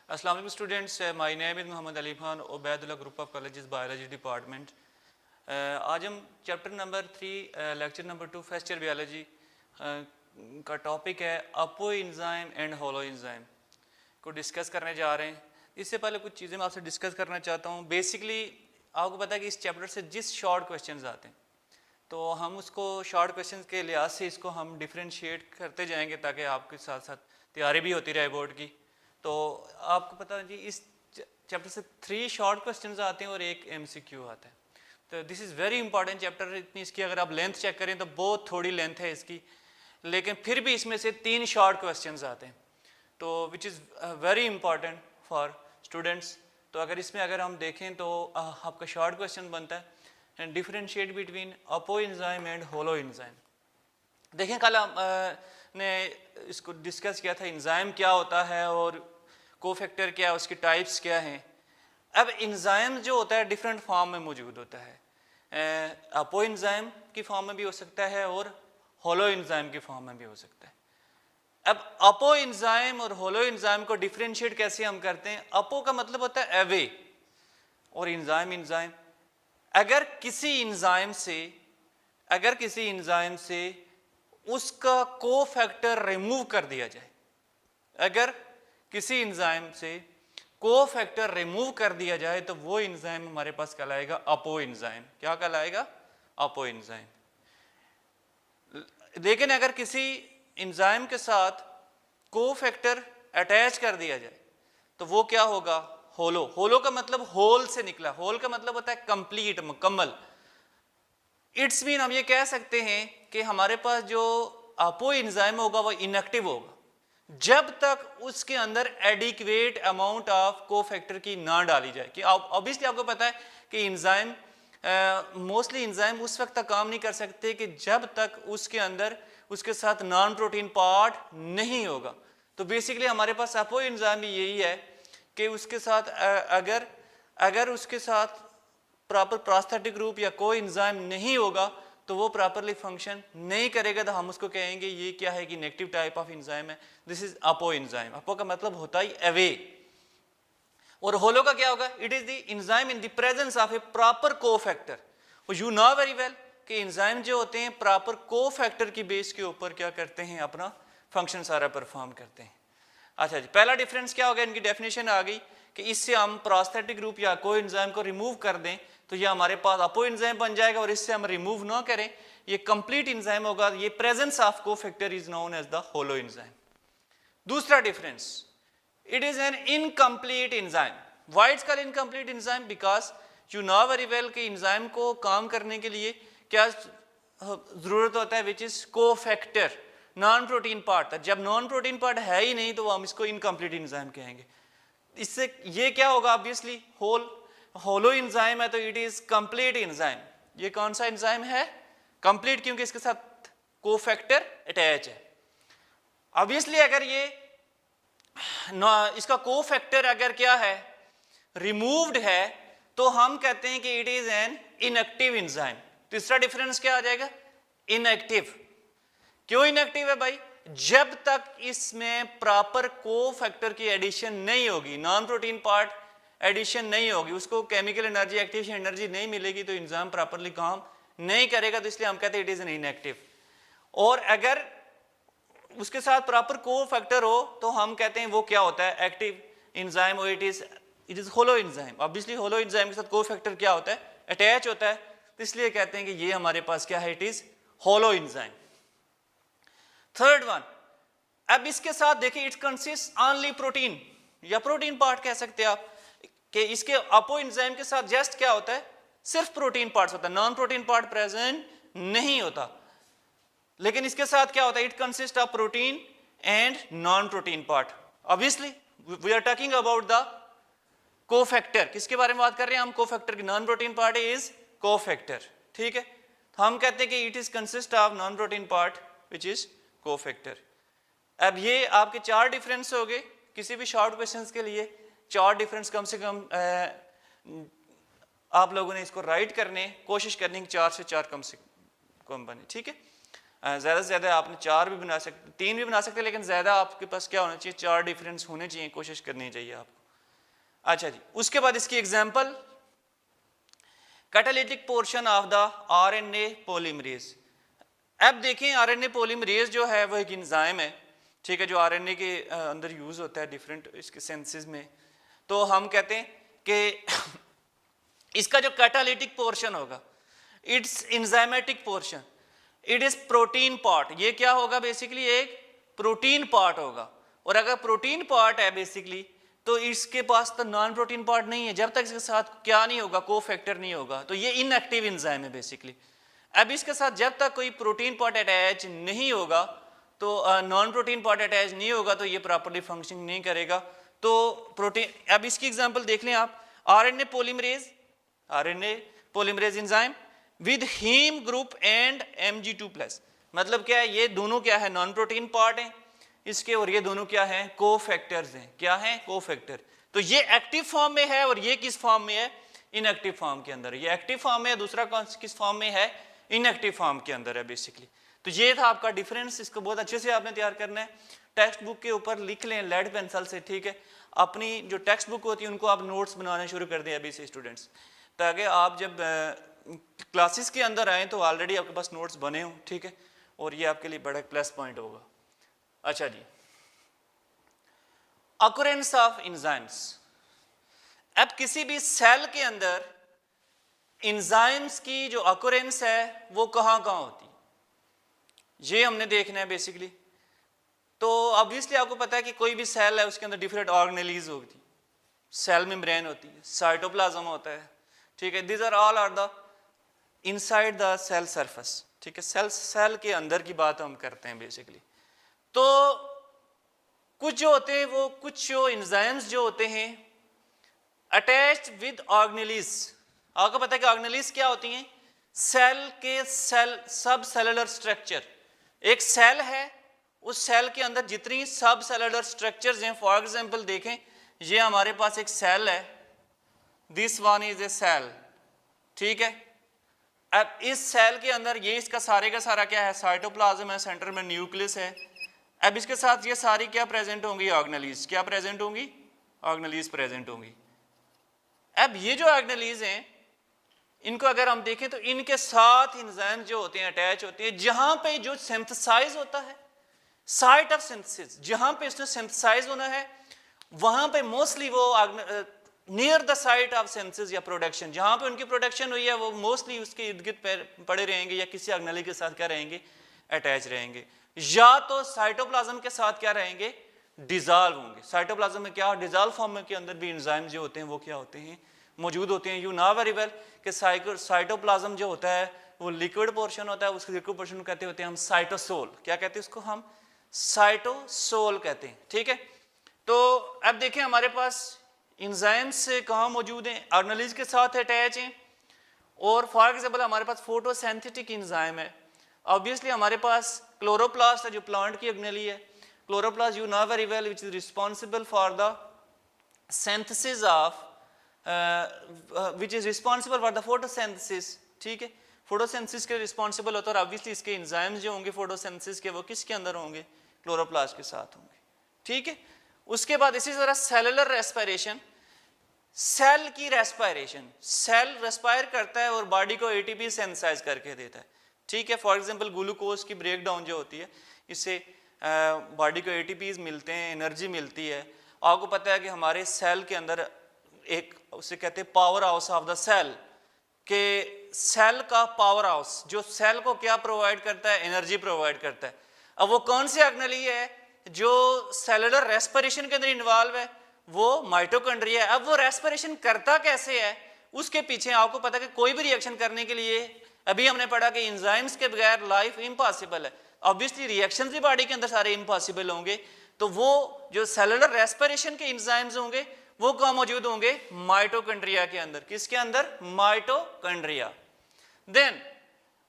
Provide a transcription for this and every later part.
अस्सलाम वालेकुम students, my name is Mohammad Ali Khan, Ubaidullah group of colleges biology department. आज हम chapter number 3 lecture number 2 first year biology का topic है apoenzyme and holoenzyme को discuss करने जा रहे हैं। इससे पहले कुछ चीज़ें मैं आपसे डिस्कस करना चाहता हूँ। बेसिकली आपको पता है कि इस चैप्टर से जिस शॉर्ट क्वेश्चंस आते हैं तो हम उसको शॉर्ट क्वेश्चंस के लिहाज से इसको हम डिफ्रेंशिएट करते जाएंगे ताकि आपके साथ साथ तैयारी भी होती रहे बोर्ड की। तो आपको पता है जी इस चैप्टर से 3 शॉर्ट क्वेश्चंस आते हैं और एक एमसीक्यू आता है। तो this is very important chapter. इतनी इसकी अगर आप लेंथ चेक करें तो बहुत थोड़ी लेंथ है इसकी, लेकिन फिर भी इसमें से 3 शॉर्ट क्वेश्चंस आते हैं तो which is very important for students. तो अगर हम देखें तो आपका शॉर्ट क्वेश्चन बनता है and differentiate between apoenzyme and holoenzyme. देखें कल ने इसको डिस्कस किया था एंजाइम क्या होता है और कोफैक्टर क्या है, उसकी टाइप्स क्या हैं। अब एंजाइम जो होता है डिफरेंट फॉर्म में मौजूद होता है। अपो एंजाइम की फॉर्म में भी हो सकता है और होलो एंजाइम की फॉर्म में भी हो सकता है। अब अपो एंजाइम और होलो एंजाइम को डिफरेंशिएट कैसे हम करते हैं? अपो का मतलब होता है अवे और एंजाइम। अगर किसी एंजाइम से उसका कोफैक्टर रिमूव कर दिया जाए, अगर किसी एंजाइम से कोफैक्टर रिमूव कर दिया जाए तो वो एंजाइम हमारे पास कहलाएगा अपो एंजाइम। क्या कहलाएगा? अपो एंजाइम। लेकिन अगर किसी एंजाइम के साथ कोफैक्टर अटैच कर दिया जाए तो वो क्या होगा? होलो का मतलब होल से निकला। होल का मतलब होता है कंप्लीट, मुकम्मल। इट्स मीन हम ये कह सकते हैं कि हमारे पास जो अपो एंजाइम होगा वो इनएक्टिव होगा जब तक उसके अंदर एडिक्वेट अमाउंट ऑफ कोफैक्टर की ना डाली जाए। कि ऑब्वियसली आपको पता है कि एंजाइम मोस्टली एंजाइम उस वक्त तक काम नहीं कर सकते कि जब तक उसके अंदर उसके साथ नॉन प्रोटीन पार्ट नहीं होगा। तो बेसिकली हमारे पास अपो एंजाइम भी यही है कि उसके साथ अगर उसके साथ प्रॉपर प्रोस्थेटिक ग्रुप या कोई एंजाइम नहीं होगा तो वो प्रॉपरली फंक्शन नहीं करेगा, तो हम उसको कहेंगे ये क्या है कि नेगेटिव टाइप ऑफ एंजाइम है। This is apoenzyme. Apo का मतलब होता ही अवे। और होलो का क्या होगा? It is the enzyme in the presence of A proper cofactor. You know very well कि एंजाइम जो होते हैं प्रॉपर कोफैक्टर की बेस के ऊपर क्या करते हैं? अपना फंक्शन सारा परफॉर्म करते हैं। अच्छा जी, पहला डिफरेंस क्या होगा? इनकी डेफिनेशन आ गई कि इससे हम प्रोस्थेटिक ग्रुप या कोई एंजाइम को रिमूव कर दें तो ये हमारे पास अपो एंजाइम बन जाएगा, और इससे हम रिमूव ना करें ये कंप्लीट एंजाइम होगा। ये presence of cofactor is known as the holoenzyme. दूसरा difference, it is an incomplete enzyme. Why it's called incomplete enzyme? Because you know very well कि एंजाइम को काम करने के लिए क्या जरूरत होता है? Which is cofactor, non protein part. जब नॉन प्रोटीन पार्ट है ही नहीं तो हम इसको इनकम्प्लीट एंजाइम कहेंगे। इससे ये क्या होगा? ऑब्वियसली होलो एंजाइम है तो इट इज कंप्लीट एंजाइम। ये कौन सा एंजाइम है? कंप्लीट, क्योंकि इसके साथ कोफैक्टर अटैच है। ऑब्वियसली अगर ये इसका कोफैक्टर अगर क्या है? रिमूव्ड है तो हम कहते हैं कि it is an inactive enzyme. तीसरा डिफरेंस क्या आ जाएगा? इनएक्टिव। क्यों इनएक्टिव है भाई? जब तक इसमें प्रॉपर कोफैक्टर की एडिशन नहीं होगी, नॉन प्रोटीन पार्ट एडिशन नहीं होगी, उसको केमिकल एनर्जी, एक्टिवेशन एनर्जी नहीं मिलेगी तो एंजाइम प्रॉपरली काम नहीं करेगा। तो इसलिए हम कहते हैं इट इज एन इनएक्टिव। और अगर उसके साथ प्रॉपर कोफैक्टर हो तो हम कहते हैं वो क्या होता है? एक्टिव एंजाइम, और it is holo enzyme. Obviously holo enzyme के साथ कोफैक्टर क्या होता है? अटैच होता है। तो इसलिए कहते हैं कि ये हमारे पास क्या है? It is holo enzyme. Third one, अब इसके साथ देखिए इट कंसिस्ट ओनली प्रोटीन या प्रोटीन पार्ट कह सकते हैं आप कि इसके अपो एंजाइम के साथ जस्ट क्या होता है? सिर्फ प्रोटीन पार्ट्स होता है, नॉन प्रोटीन पार्ट प्रेजेंट नहीं होता। लेकिन इसके साथ क्या होता है? It consist of protein and non protein part. Obviously we are talking about the cofactor. किसके बारे में बात कर रहे हैं हम? कोफैक्टर की। Non protein part is cofactor, ठीक है। तो हम कहते हैं कि it is consist of non protein part which is cofactor. अब ये आपके 4 डिफरेंस हो गए। किसी भी शॉर्ट क्वेश्चंस के लिए 4 डिफरेंस कम से कम आप लोगों ने इसको राइट करने कोशिश करनी, 4 से 4 कम से कम बने, ठीक है। ज़्यादा से ज़्यादा आपने 4 भी बना सकते, 3 भी बना सकते हैं, लेकिन ज़्यादा आपके पास क्या होना चाहिए, 4 डिफरेंस होने चाहिए, कोशिश करनी चाहिए आपको। अच्छा जी, उसके बाद इसकी example, catalytic portion of the RNA polymerase. अब देखें आरएनए पॉलीमरेज जो है वो एक एंजाइम है, ठीक है, जो आरएनए के अंदर यूज होता है डिफरेंट इसके सेंसेस में। तो हम कहते हैं कि इसका जो कैटालिटिक पोर्शन होगा, it's enzymatic portion, it is protein part. ये क्या होगा, बेसिकली एक प्रोटीन पार्ट होगा। और अगर प्रोटीन पार्ट है बेसिकली, तो इसके पास तो नॉन प्रोटीन पार्ट नहीं है, जब तक इसके साथ क्या नहीं होगा, कोफैक्टर नहीं होगा, तो ये इनएक्टिव एंजाइम है बेसिकली। अब इसके साथ जब तक कोई प्रोटीन पार्ट अटैच नहीं होगा, तो नॉन प्रोटीन पार्ट अटैच नहीं होगा, तो ये प्रॉपर्ली फंक्शनिंग नहीं करेगा। तो प्रोटीन, अब इसकी एग्जांपल देख लें आप, RNA polymerase enzyme with heme group and Mg2+। मतलब क्या है, ये दोनों क्या है, नॉन प्रोटीन पार्ट है इसके, और ये दोनों क्या है, कोफैक्टर्स हैं। क्या है, कोफैक्टर। तो ये एक्टिव फॉर्म में है और ये किस फॉर्म में है, इनएक्टिव फॉर्म के अंदर। ये एक्टिव फॉर्म में है, दूसरा किस फॉर्म में है, इनएक्टिव फॉर्म के अंदर है बेसिकली। तो ये था आपका डिफरेंस, इसको बहुत अच्छे से आपने तैयार करना है, टेक्स्ट बुक के ऊपर लिख लें लेड पेंसिल से, ठीक है। अपनी जो टेक्स्ट बुक होती है उनको आप नोट्स बनाने शुरू कर दें अभी से स्टूडेंट्स, ताकि आप जब क्लासेस के अंदर आए तो ऑलरेडी आपके पास नोट्स बने हों, ठीक है, और ये आपके लिए बड़ा प्लस पॉइंट होगा। अच्छा जी, ऑकरेंस ऑफ एंजाइम्स। अब किसी भी सेल के अंदर एंजाइम्स की जो ऑकरेंस है वो कहाँ कहाँ होती है, ये हमने देखना है बेसिकली। तो ऑब्वियसली आपको पता है कि कोई भी सेल है उसके अंदर डिफरेंट ऑर्गेनेलीज होती है, सेल मेम्ब्रेन होती है, साइटोप्लाज्म होता है, ठीक है। This are all are the inside the cell surface, ठीक है, सेल के अंदर की बात हम करते हैं बेसिकली। तो कुछ जो होते हैं वो, कुछ जो एंजाइम्स जो होते हैं अटैच्ड विद ऑर्गेनेलीज। आपको पता है कि ऑर्गेनेलीज क्या होती हैं, सेल के सब सेलुलर स्ट्रक्चर। एक सेल है, उस सेल के अंदर जितनी सब सेलुलर स्ट्रक्चर्स हैं, फॉर एग्जांपल देखें, ये हमारे पास एक सेल है, this one is a cell, ठीक है। अब इस सेल के अंदर ये इसका सारे का सारा क्या है, साइटोप्लाज्म है, सेंटर में न्यूक्लियस है। अब इसके साथ ये सारी क्या प्रेजेंट होंगी, ऑर्गेनेलीज। क्या प्रेजेंट होंगी, ऑर्गेनेलीज प्रेजेंट होंगी। अब ये जो ऑर्गेनेलीज हैं, इनको अगर हम देखें तो इनके साथ एंजाइम जो होते हैं अटैच होते हैं, जहां पे जो सिंथेसाइज होता है, साइट ऑफ सिंथेसिस, जहां पे इसने सिंथेसाइज होना है, वहां पे मोस्टली वो near the site of synthesis या प्रोडक्शन, जहां पे उनकी प्रोडक्शन हुई है, वो मोस्टली उसके इर्द गिर्द पड़े रहेंगे या किसी ऑर्गेनेल के साथ क्या रहेंगे, अटैच रहेंगे, या तो साइटोप्लाज्म के साथ क्या रहेंगे, डिजॉल्व होंगे। साइटोप्लाज्म में क्या, डिजॉल्व फॉर्म के अंदर भी एंजाइम जो होते हैं वो क्या होते हैं, मौजूद होते हैं। यू नो वेरी वेल कि साइटोप्लाज्म जो होता है वो लिक्विड पोर्शन होता है, उस लिक्विड पोर्शन को कहते होते हैं हम साइटोसोल। क्या कहते हैं उसको, हम साइटोसोल कहते हैं, ठीक है। तो अब देखें हमारे पास एंजाइम्स कहाँ मौजूद हैं, ऑर्गेनेल्स के साथ अटैच हैं, और फॉर एग्जांपल हमारे पास फोटोसिंथेटिक एंजाइम है। ऑब्वियसली हमारे पास क्लोरोप्लास्ट है जो प्लांट की ऑर्गेनेली है। Chloroplast you know very well which is responsible for the synthesis of which is responsible for the photosynthesis, ठीक है। फोटोसिंथेसिस के रिस्पॉन्सिबल होता है, और ऑब्वियसली इसके एंजाइम्स जो होंगे फोटोसिंथेसिस के, वो किसके अंदर होंगे, क्लोरोप्लास्ट के साथ होंगे, ठीक है। उसके बाद इसी तरह सेलुलर रेस्पिरेशन, सेल की रेस्पिरेशन, सेल रेस्पायर करता है और बॉडी को एटीपी सिंथेसाइज करके देता है, ठीक है। फॉर एग्जांपल ग्लूकोज की ब्रेक डाउन जो होती है, इससे बॉडी को एटीपीज मिलते हैं, एनर्जी मिलती है। आपको पता है कि हमारे सेल के अंदर एक, उसे कहते हैं power house of the cell, के सेल का पावर हाउस जो सेल को क्या प्रोवाइड करता है, एनर्जी प्रोवाइड करता है। अब वो कौन सी ऑर्गेनेली है जो सेलुलर रेस्पिरेशन के अंदर इन्वॉल्व है, वो माइटोकॉन्ड्रिया है। अब वो रेस्पिरेशन करता कैसे है, उसके पीछे आपको पता है कि कोई भी रिएक्शन करने के लिए, अभी हमने पढ़ा कि एंजाइम्स के बगैर लाइफ इम्पॉसिबल है। ऑब्वियसली रिएक्शंस भी बॉडी के अंदर सारे इम्पॉसिबल होंगे, तो वो जो सेलुलर रेस्पिरेशन के एंजाइम्स होंगे वो कहाँ मौजूद होंगे, माइटोकॉन्ड्रिया के अंदर। किसके अंदर, माइटोकॉन्ड्रिया। देन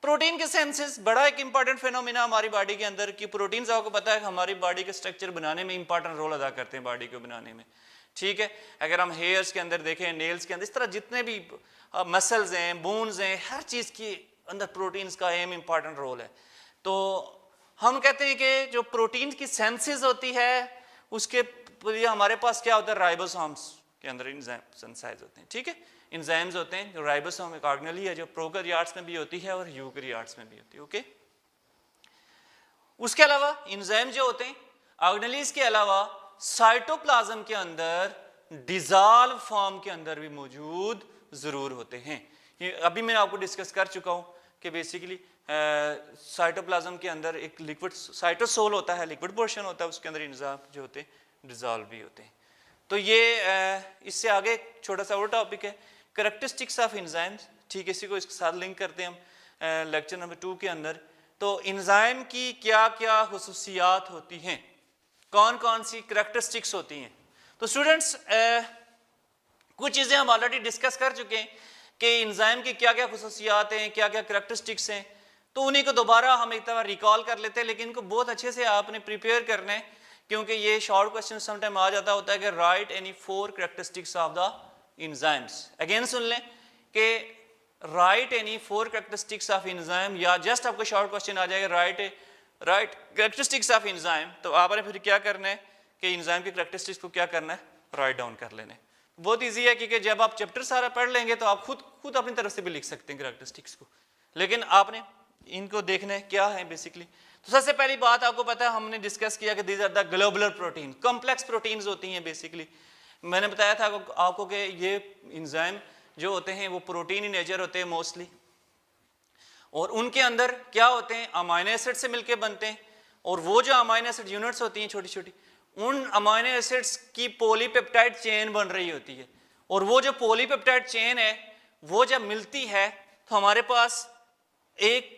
प्रोटीन के सेंसेस, बड़ा एक इंपॉर्टेंट फिनोमिना हमारी बॉडी के अंदर की प्रोटीन्स, आपको पता है हमारी बॉडी के स्ट्रक्चर बनाने में इंपॉर्टेंट रोल अदा करते हैं बॉडी को बनाने में, ठीक है। अगर हम हेयर्स के अंदर देखें, नेल्स के अंदर, इस तरह जितने भी मसल्स हैं, बोन्स हैं, हर चीज़ के अंदर प्रोटीन्स का अहम इंपॉर्टेंट रोल है। तो हम कहते हैं कि जो प्रोटीन की सेंसिस होती है उसके लिए हमारे पास क्या होता है, राइबोसोम्स के अंदर एंजाइम सिंथेसाइज होते हैं, ठीक है। एंजाइम्स होते हैं, जो राइबोसोम एक ऑर्गेनेल है जो प्रोकैरियोट्स में भी होती है और यूकैरियोट्स में भी होती है, ओके। उसके अलावा एंजाइम जो होते हैं ऑर्गेनेल्स के अलावा साइटोप्लाज्म के अंदर डिसॉल्व फॉर्म के अंदर भी मौजूद जरूर होते हैं। ये अभी मैं आपको डिस्कस कर चुका हूं कि बेसिकली साइटोप्लाज्म के अंदर एक लिक्विड साइटोसोल होता है, लिक्विड पोर्शन होता है, उसके अंदर एंजाइम जो होते हैं डिसॉल्व भी होते हैं। तो ये इससे आगे छोटा सा और टॉपिक है कैरेक्टरिस्टिक्स ऑफ एंजाइम्स, ठीक है, इसी को इसके साथ लिंक करते हैं हम लेक्चर नंबर 2 के अंदर। तो एंजाइम की क्या क्या खुसूसियात होती हैं, कौन कौन सी कैरेक्टरिस्टिक्स होती हैं। तो स्टूडेंट्स कुछ चीज़ें हम ऑलरेडी डिस्कस कर चुके हैं कि एंजाइम की क्या क्या खुसूसियात हैं, क्या क्या कैरेक्टरिस्टिक्स हैं, तो उन्हीं को दोबारा हम एक दफ़ा रिकॉल कर लेते हैं, लेकिन इनको बहुत अच्छे से आपने प्रिपेयर करना है, क्योंकि ये शॉर्ट क्वेश्चन समटाइम आ जाता होता है कि write any 4 characteristics of the enzymes. Again सुन लें कि write any 4 characteristics of enzyme, या जस्ट आपको शॉर्ट क्वेश्चन आ जाएगा राइट कैरेक्टरिस्टिक्स ऑफ एंजाइम, तो आपने फिर क्या करना है कि एंजाइम की कैरेक्टरिस्टिक्स को क्या करना है, राइट डाउन कर लेना है। बहुत ईजी है, क्योंकि जब आप चैप्टर सारा पढ़ लेंगे तो आप खुद अपनी तरफ से भी लिख सकते हैं कैरेक्टरिस्टिक्स को, लेकिन आपने इनको देखना है क्या है बेसिकली। तो सबसे पहली बात आपको पता है, हमने डिस्कस किया कि these are the globular protein, complex proteins होती हैं बेसिकली। मैंने बताया था आपको कि ये एंजाइम जो होते हैं वो प्रोटीन इन नेचर होते हैं मोस्टली, और उनके अंदर क्या होते हैं, अमाइनो एसिड से मिलकर बनते हैं, और वो जो अमाइनो एसिड यूनिट्स होती हैं छोटी छोटी, उन अमाइनो एसिड्स की पॉलीपेप्टाइड चेन बन रही होती है, और वो जो पॉलीपेप्टाइड चेन है वो जब मिलती है तो हमारे पास एक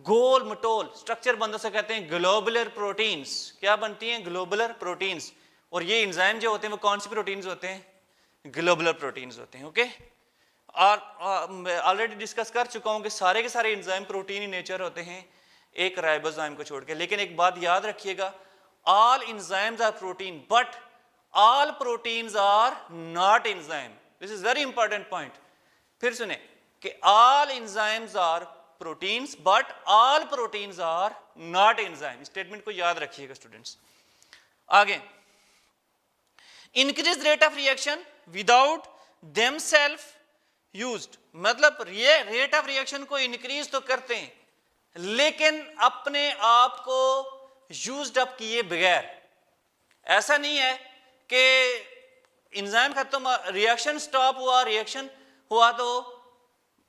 गोल मटोल स्ट्रक्चर बनता, से कहते हैं ग्लोबुलर प्रोटीन्स। क्या बनती हैं, ग्लोबुलर प्रोटीन्स। और ये एंजाइम जो होते हैं वो कौन सी प्रोटीन्स होते हैं, ग्लोबुलर प्रोटीन्स होते हैं, ओके। और मैं ऑलरेडी डिस्कस कर चुका हूं कि सारे के सारे एंजाइम प्रोटीन इन नेचर होते हैं, एक राइबोसोम को छोड़ के। लेकिन एक बात याद रखिएगा, all enzymes are protein but all proteins are not enzyme. This is very important point. फिर सुने कि all enzymes are proteins but all proteins are not enzyme. Statement को याद रखिएगा स्टूडेंट्स। आगे, increase rate of reaction without themselves used, मतलब rate of reaction को increase तो करते हैं लेकिन अपने आप को यूज्ड अप किए बगैर। ऐसा नहीं है कि एंजाइम खत्म, रिएक्शन स्टॉप हुआ, रिएक्शन हुआ तो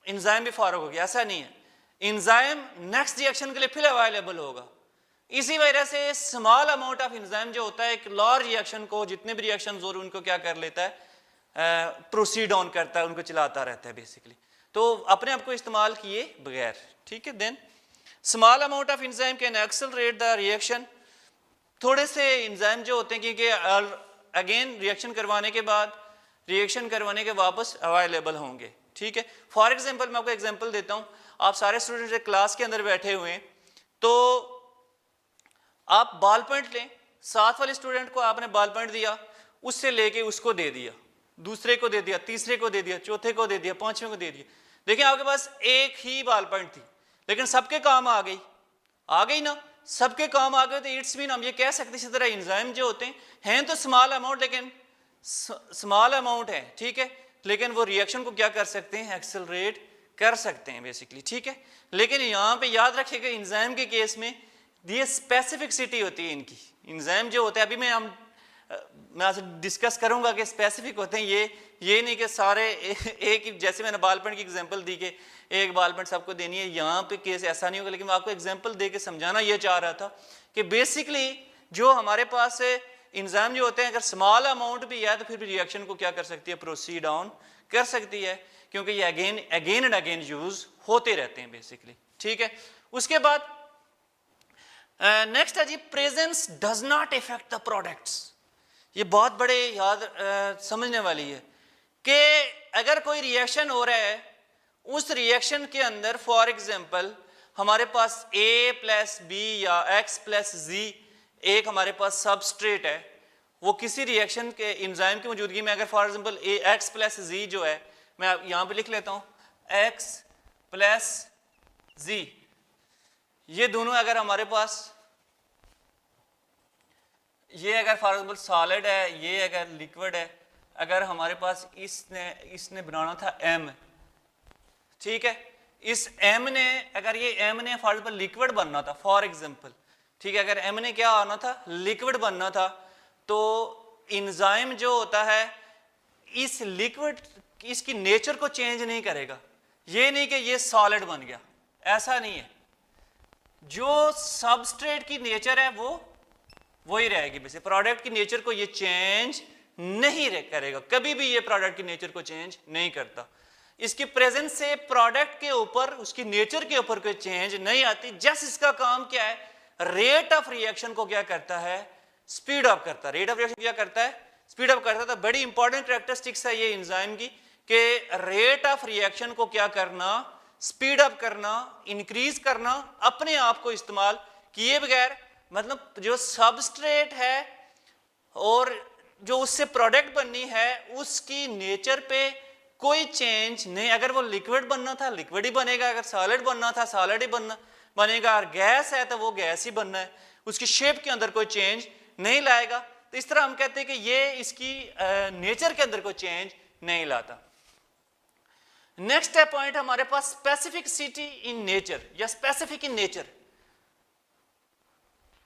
एंजाइम भी फारग हो गया, ऐसा नहीं है। एंजाइम नेक्स्ट रिएक्शन के लिए फिर अवेलेबल होगा। इसी वजह से स्मॉल अमाउंट ऑफ एंजाइम जो होता है एक लार्ज रिएक्शन को, जितने भी रिएक्शन हो उनको क्या कर लेता है, प्रोसीड ऑन करता है, उनको चलाता रहता है बेसिकली, तो अपने आप को इस्तेमाल किए बगैर, ठीक है। Then small amount of enzyme can accelerate the reaction. थोड़े से एंजाइम जो होते हैं क्योंकि अगेन रिएक्शन करवाने के बाद रिएक्शन करवाने के वापस अवेलेबल होंगे, ठीक है। फॉर एग्जांपल मैं आपको एग्जांपल देता हूं, आप सारे स्टूडेंट्स एक क्लास के अंदर बैठे हुए हैं, तो आप बॉल पॉइंट लें, साथ वाले स्टूडेंट को आपने बॉल पॉइंट दिया, उससे लेके उसको दे दिया, दूसरे को दे दिया, तीसरे को दे दिया, चौथे को दे दिया, पांचवें को दे दिया। देखिए आपके पास एक ही बॉल पॉइंट थी लेकिन सबके काम आ गई ना, सबके काम आ गए, तो इट्स मीन हम ये कह सकते हैं इसी तरह एंजाइम जो होते हैं तो स्मॉल अमाउंट, लेकिन स्मॉल अमाउंट है, ठीक है, लेकिन वो रिएक्शन को क्या कर सकते हैं, एक्सेलरेट कर सकते हैं बेसिकली, ठीक है। लेकिन यहाँ पे याद रखिएगा एंजाइम के केस में ये स्पेसिफिसिटी होती है इनकी। एंजाइम जो होते हैं, अभी मैं आपसे डिस्कस करूंगा कि स्पेसिफिक होते हैं, ये नहीं कि सारे एक, जैसे मैंने बॉल पेन की एग्जांपल दी कि एक बॉल पेन सबको देनी है, यहाँ पे केस ऐसा नहीं होगा, लेकिन मैं आपको एग्जांपल दे के समझाना ये चाह रहा था कि बेसिकली जो हमारे पास एंजाइम जो होते हैं अगर स्मॉल अमाउंट भी है तो फिर भी रिएक्शन को क्या कर सकती है, प्रोसीड ऑन कर सकती है, क्योंकि ये अगेन एंड अगेन यूज होते रहते हैं बेसिकली, ठीक है। उसके बाद नेक्स्ट है जी, presence does not effect the products. ये बहुत बड़े याद समझने वाली है कि अगर कोई रिएक्शन हो रहा है, उस रिएक्शन के अंदर फॉर एग्जांपल हमारे पास A प्लस बी या X प्लस Z एक हमारे पास सबस्ट्रेट है, वो किसी रिएक्शन के एंजाइम की मौजूदगी में अगर for example X plus Z जो है, मैं यहाँ पे लिख लेता हूँ X प्लस Z, ये दोनों अगर हमारे पास, ये अगर फॉर एग्जाम्पल सॉलिड है, ये अगर लिक्विड है, अगर हमारे पास इसने बनाना था m, ठीक है, इस m ने, अगर ये m ने फॉर एग्जाम्पल लिक्विड बनना था फॉर एग्जाम्पल, ठीक है, अगर m ने क्या आना था, लिक्विड बनना था, तो इंजाइम जो होता है इस लिक्विड, इसकी नेचर को चेंज नहीं करेगा। ये नहीं कि ये सॉलिड बन गया, ऐसा नहीं है। जो सबस्ट्रेट की नेचर है वो वही रहेगी। वैसे प्रोडक्ट की नेचर को ये चेंज नहीं करेगा, कभी भी ये प्रोडक्ट की नेचर को चेंज नहीं करता। इसकी प्रेजेंस से प्रोडक्ट के ऊपर, उसकी नेचर के ऊपर कोई चेंज नहीं आती। जस्ट इसका काम क्या है, रेट ऑफ रिएक्शन को क्या करता है, स्पीड अप करता है। रेट ऑफ रिएक्शन क्या करता है, स्पीड अप करता है। तो बड़ी इंपॉर्टेंट कैरेक्टरिस्टिक्स है ये एंजाइम की, कि रेट ऑफ रिएक्शन को क्या करना, स्पीड अप करना, इंक्रीज करना, अपने आप को इस्तेमाल किए बगैर। मतलब जो सबस्ट्रेट है और जो उससे प्रोडक्ट बननी है उसकी नेचर पे कोई चेंज नहीं। अगर वो लिक्विड बनना था लिक्विड ही बनेगा, अगर सॉलिड बनना था सॉलिड ही बनेगा, और गैस है तो वो गैस ही बनना है, उसकी शेप के अंदर कोई चेंज नहीं लाएगा। तो इस तरह हम कहते हैं कि ये इसकी नेचर के अंदर कोई चेंज नहीं लाता। नेक्स्ट है पॉइंट हमारे पास स्पेसिफिसिटी इन नेचर या स्पेसिफिक इन नेचर।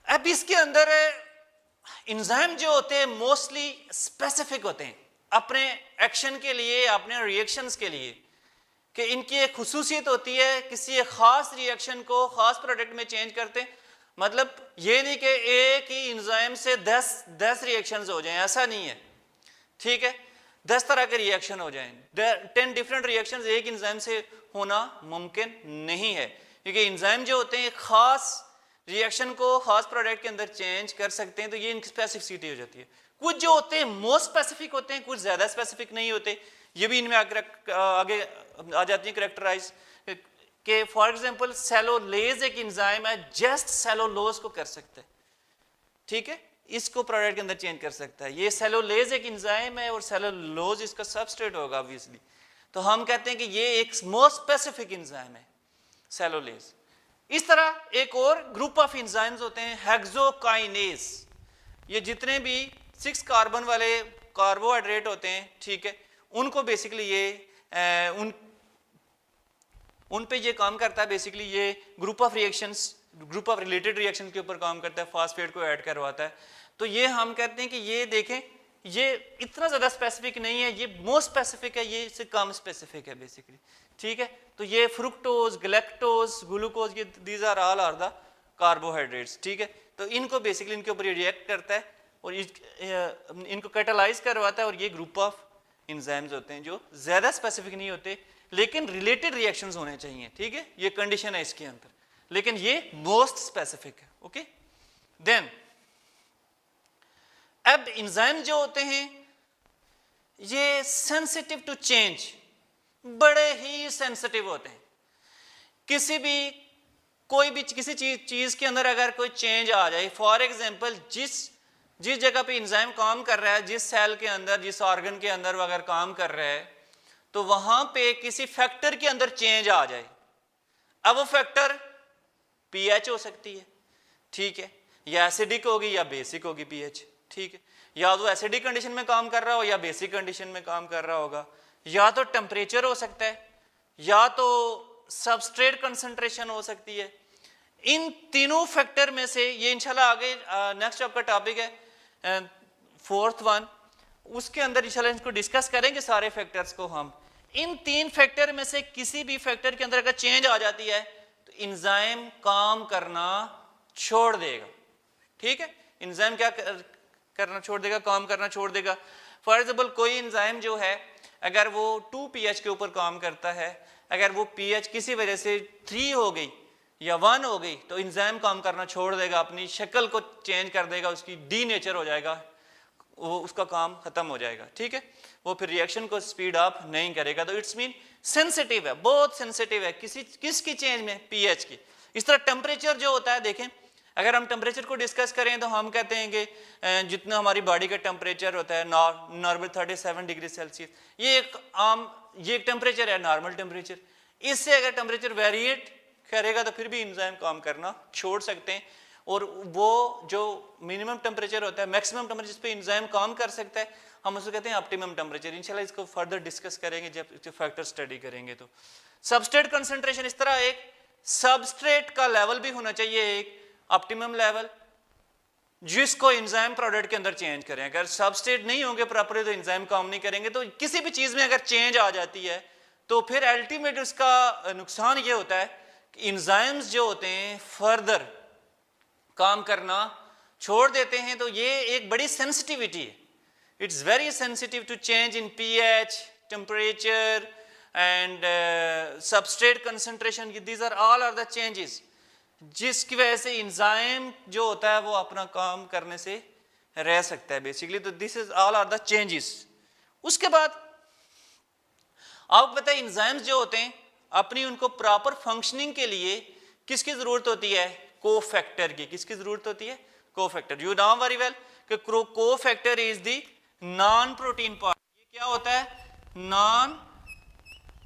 अब इसके अंदर एंजाइम जो होते हैं मोस्टली स्पेसिफिक होते हैं अपने एक्शन के लिए, अपने रिएक्शंस के लिए, कि इनकी एक खुसूसियत होती है, किसी एक खास रिएक्शन को खास प्रोडक्ट में चेंज करते हैं। मतलब ये नहीं कि एक ही एंजाइम से 10 रिएक्शंस हो जाएं, ऐसा नहीं है, ठीक है। 10 तरह के रिएक्शन हो जाएं, 10 डिफरेंट रिएक्शंस एक एंजाइम से होना मुमकिन नहीं है, क्योंकि एंजाइम जो होते हैं खास रिएक्शन को खास प्रोडक्ट के अंदर चेंज कर सकते हैं। तो ये इनकी स्पेसिफिसिटी हो जाती है। कुछ जो होते हैं मोस्ट स्पेसिफिक होते हैं, कुछ ज्यादा स्पेसिफिक नहीं होते। ये भी इनमें आगे आ जाती है करेक्टराइज, कि फॉर एग्जांपल सेलुलोज एक एंजाइम है, जस्ट सेलुलोज को कर सकता है, ठीक है, इसको प्रोडक्ट के अंदर चेंज कर सकता है। ये सेलुलोज एक एंजाइम है और सेलुलोज इसका सबस्ट्रेट होगा ऑब्वियसली। तो हम कहते हैं कि ये एक मोस्ट स्पेसिफिक एंजाइम है सेलुलोज। इस तरह एक और ग्रुप ऑफ एंजाइम्स होते हैं हेक्सोकाइनेज। ये जितने भी 6 कार्बन वाले कार्बोहाइड्रेट होते हैं, ठीक है, उनको बेसिकली ये उन पे ये काम करता है। बेसिकली ये group of reactions, group of related reaction के ऊपर काम करता है, फास्फेट को ऐड करवाता है। तो ये हम कहते हैं कि ये देखें, ये इतना ज़्यादा स्पेसिफिक नहीं है, ये मोस्ट स्पेसिफिक है, ये इससे कम स्पेसिफिक है बेसिकली, ठीक है। तो ये फ्रुक्टोज, गैलेक्टोज, ग्लूकोज, ये these are all are the carbohydrates, ठीक है। तो इनको बेसिकली इनके ऊपर रिएक्ट करता है और इनको कैटालाइज करवाता है। और ये ग्रुप ऑफ एंजाइम्स होते हैं जो ज़्यादा स्पेसिफिक नहीं होते, लेकिन रिलेटेड रिएक्शंस होने चाहिए, ठीक है, ये कंडीशन है इसके अंदर, लेकिन ये मोस्ट स्पेसिफिक है, ओके। देन अब एंजाइम जो होते हैं ये सेंसिटिव टू चेंज, बड़े ही सेंसिटिव होते हैं। किसी चीज के अंदर अगर कोई चेंज आ जाए, फॉर एग्जांपल जिस जगह पे एंजाइम काम कर रहा है, जिस सेल के अंदर, जिस ऑर्गन के अंदर वो अगर काम कर रहा है, तो वहां पे किसी फैक्टर के अंदर चेंज आ जाए। अब वो फैक्टर पीएच हो सकती है, ठीक है, या एसिडिक होगी या बेसिक होगी पीएच, ठीक है, या तो एसिडिक कंडीशन में काम कर रहा हो या बेसिक कंडीशन में काम कर रहा होगा, या तो टेम्परेचर हो सकता है, या तो सबस्ट्रेट कंसंट्रेशन हो सकती है। इन तीनों फैक्टर में से, ये इंशाल्लाह आगे नेक्स्ट आपका टॉपिक है 4th वन, उसके अंदर इंशाल्लाह इसको डिस्कस करेंगे सारे फैक्टर्स को हम। इन 3 फैक्टर में से किसी भी फैक्टर के अंदर अगर चेंज आ जाती है तो एंजाइम काम करना छोड़ देगा, ठीक है। एंजाइम क्या करना छोड़ देगा, काम करना छोड़ देगा। फॉर एग्जाम्पल कोई एंजाइम जो है अगर वो 2 pH के ऊपर काम करता है, अगर वो pH किसी वजह से 3 हो गई या 1 हो गई तो एंजाइम काम करना छोड़ देगा, अपनी शक्ल को चेंज कर देगा, उसकी डीनेचर हो जाएगा, वो उसका काम खत्म हो जाएगा, ठीक है, वो फिर रिएक्शन को स्पीड अप नहीं करेगा। तो इट्स मीन सेंसिटिव है, बहुत सेंसिटिव है किसकी चेंज में, पीएच की। इस तरह टेम्परेचर जो होता है, देखें अगर हम टेम्परेचर को डिस्कस करें तो हम कहते हैं कि जितना हमारी बॉडी का टेम्परेचर होता है नॉर्मल 37 डिग्री सेल्सियस, ये एक टेम्परेचर है, नॉर्मल टेम्परेचर। इससे अगर टेम्परेचर वेरिएट करेगा तो फिर भी एंजाइम काम करना छोड़ सकते हैं, और वो जो मिनिमम टेम्परेचर होता है, मैक्सिमम टेम्परेचर जिस पे एंजाइम काम कर सकता है, हम उसको कहते हैं ऑप्टिमम टेम्परेचर। इंशाल्लाह इसको फर्दर डिस्कस करेंगे जब इसके फैक्टर स्टडी करेंगे। तो सबस्ट्रेट कंसंट्रेशन, इस तरह एक सबस्ट्रेट का लेवल भी होना चाहिए, एक ऑप्टिमम लेवल जिसको एंजाइम प्रोडक्ट के अंदर चेंज करें। अगर सबस्ट्रेट नहीं होंगे प्रॉपर्ली तो एंजाइम काम नहीं करेंगे। तो किसी भी चीज में अगर चेंज आ जाती है तो फिर अल्टीमेट उसका नुकसान ये होता है कि एंजाइम्स जो होते हैं फर्दर काम करना छोड़ देते हैं। तो ये एक बड़ी सेंसिटिविटी है, it's very sensitive to change in pH, temperature and substrate concentration. These are all are the changes जिसकी वजह से एंजाइम जो होता है वो अपना काम करने से रह सकता है बेसिकली। तो this is all are the changes. उसके बाद आपको पता है एंजाइम्स जो होते हैं अपनी उनको प्रॉपर फंक्शनिंग के लिए किसकी जरूरत होती है? कोफैक्टर की। किसकी जरूरत होती है? Cofactor. You know very well कि cofactor is the non protein part. ये क्या होता है? Non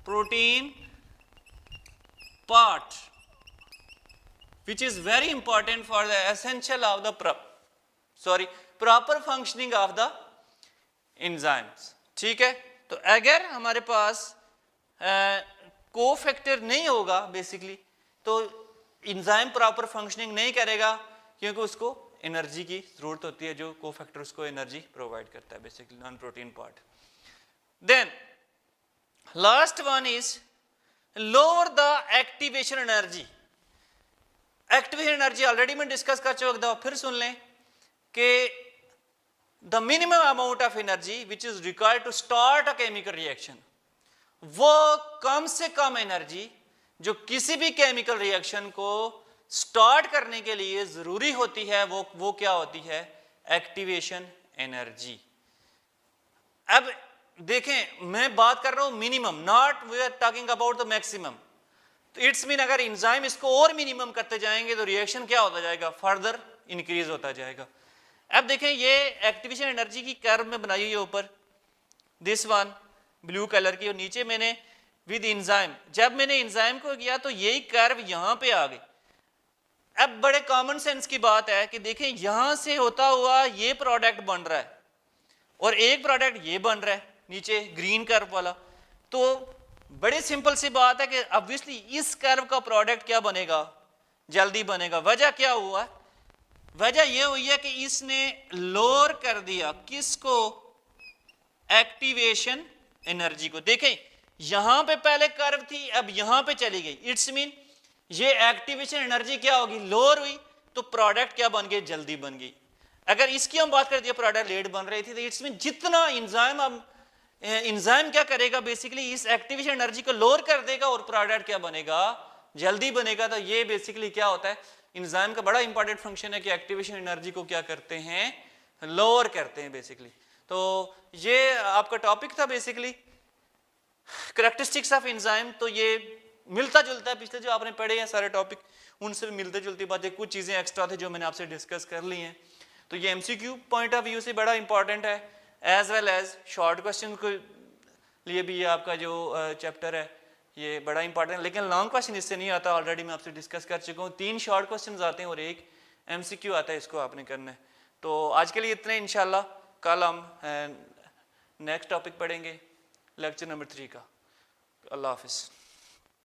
protein part which is very important for the essential of the proper functioning of the enzymes। ठीक है, तो अगर हमारे पास कोफैक्टर नहीं होगा बेसिकली तो एंजाइम प्रॉपर फंक्शनिंग नहीं करेगा, क्योंकि उसको एनर्जी की जरूरत होती है, जो कोफैक्टर उसको एनर्जी प्रोवाइड करता है basically, non protein part. Then last one is lower the activation energy. Activation energy already मैं डिस्कस कर चुका, एक दफा फिर सुन लें कि the minimum amount of energy which is required to start a chemical reaction, वो कम से कम एनर्जी जो किसी भी केमिकल रिएक्शन को स्टार्ट करने के लिए जरूरी होती है वो क्या होती है? Activation energy. अब देखें, मैं बात कर रहा हूं minimum, not we are talking about the maximum. तो इट्स मीन अगर एंजाइम इसको और मिनिमम करते जाएंगे तो रिएक्शन क्या होता जाएगा? फर्दर इंक्रीज होता जाएगा। अब देखें, ये एक्टिवेशन एनर्जी की कर्व में बनाई हुई है ऊपर, दिस वन ब्लू कलर की, और नीचे मैंने विद एंजाइम, जब मैंने एंजाइम को किया तो यही कर्व यहां पे आ गई। अब बड़े कॉमन सेंस की बात है कि देखें, यहां से होता हुआ ये प्रोडक्ट बन रहा है और एक प्रोडक्ट ये बन रहा है नीचे ग्रीन कर्व वाला। तो बड़ी सिंपल सी बात है कि ऑब्वियसली इस कर्व का प्रोडक्ट क्या बनेगा? जल्दी बनेगा। वजह क्या हुआ? वजह यह हुई है कि इसने लोअर कर दिया किसको? एक्टिवेशन एनर्जी को। देखें, यहां पे पहले कर्व थी, अब यहां पे चली गई। इट्स मीन ये एक्टिवेशन एनर्जी क्या होगी? लोअर हुई, तो प्रोडक्ट क्या बन गए? जल्दी बन गई। अगर इसकी हम बात करते हैं प्रोडक्ट लेट बन रही थी, तो इट्स मीन जितना एंजाइम क्या करेगा? बेसिकली इस एक्टिवेशन एनर्जी को लोअर कर देगा और प्रोडक्ट क्या बनेगा? जल्दी बनेगा। तो ये बेसिकली क्या होता है? एंजाइम का बड़ा इंपॉर्टेंट फंक्शन है कि एक्टिवेशन एनर्जी को क्या करते हैं? लोअर करते हैं बेसिकली। तो ये आपका टॉपिक था बेसिकली करैक्टरिस्टिक्स ऑफ एंजाइम। तो ये मिलता जुलता है, पिछले जो आपने पढ़े हैं सारे टॉपिक उनसे भी मिलते जुलती बातें, कुछ चीजें एक्स्ट्रा थे जो मैंने आपसे डिस्कस कर ली हैं। तो ये एमसीक्यू पॉइंट ऑफ व्यू से बड़ा इंपॉर्टेंट है, as well as short question के लिए भी ये आपका जो चैप्टर है ये बड़ा इंपॉर्टेंट है। लेकिन लॉन्ग क्वेश्चन इससे नहीं आता, ऑलरेडी मैं आपसे डिस्कस कर चुका हूँ। 3 शॉर्ट क्वेश्चन आते हैं और 1 एमसीक्यू आता है, इसको आपने करना है। तो आज के लिए इतने, इंशाल्लाह कल हम नेक्स्ट टॉपिक पढ़ेंगे लेक्चर नंबर 3 का। अल्लाह हाफिज़।